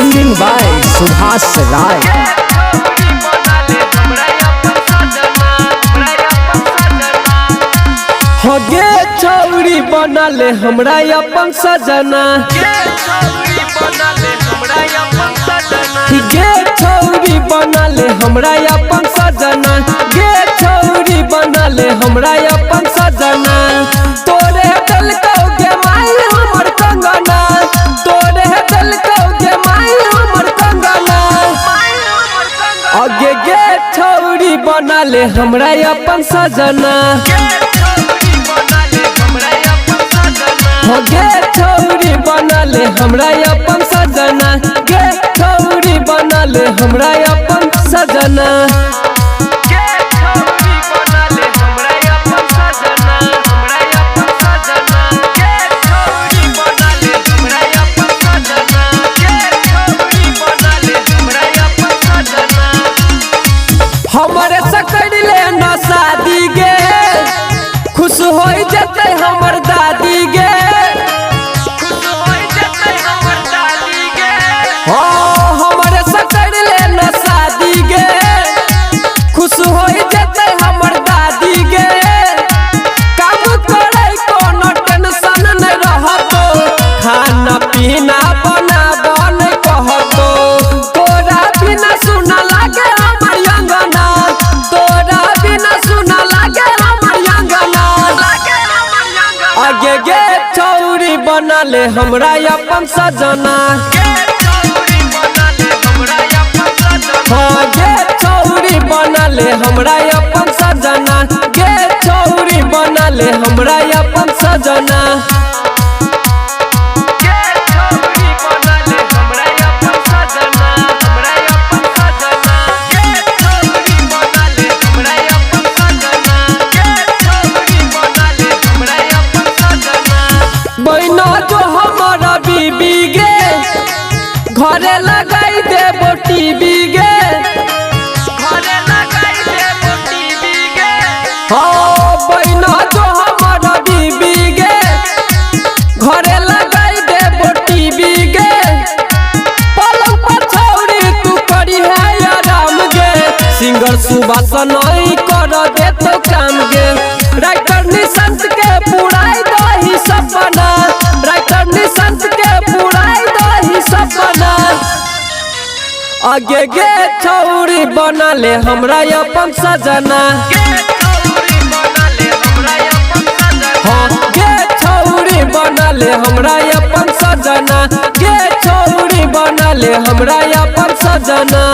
Singing by Subhas Rai। हो गे छौरी बनले हमरा अपन सजना, गे छौरी बनले हमरा अपन सजना, गे छौरी बनले हमरा अपन सजना। तोरे दलकौ गे माई हमर कंगना, तोरे दलकौ गे माई हमर कंगना। अगे गे छौरी बनले हमरा अपन सजना, गे छौरी बनले हमरा अपन सजना, गे छौरी बनले हमरा अपन सजना। हमरे सकड़ले न शादी गे, खुश हो जते हमर दादी गे, हमरे सकड़ले न शादी गे, खुश हो जते हमर दादी गे। काम करे कोनो टेंशन न रहतो, खाना पीना बनाबन कहतो। तोरा बिना सुना लागे हमर अंगना, तोरा बिना सुना लागे हमर अंगना। आगे गे छौरी बनले हमरा अपन सजना, हाँ गे छौरी बनले हमरा अपन सजना, गे छौरी बनले हमरा अपन सजना। बहना जो हमारा बीबी गे, घरे लगाई देबो टीवी गे, हाँ बहना जो हमारा बीबी गे, घरे लगाई देबो टीवी गे। पलंग पर छौरी तू करी है आराम गे, सिंगर सुभाष नहीं कर देतो काम गे। राइटर निशंत के पुराई दही सपना, राइटर निशंत के पुराई दही सपना। आगे गे छौरी बनले हमरा अपन सजना, हाँ गे छौरी बनले हमरा अपन सजना, गे छौरी बनले हमरा अपन सजना।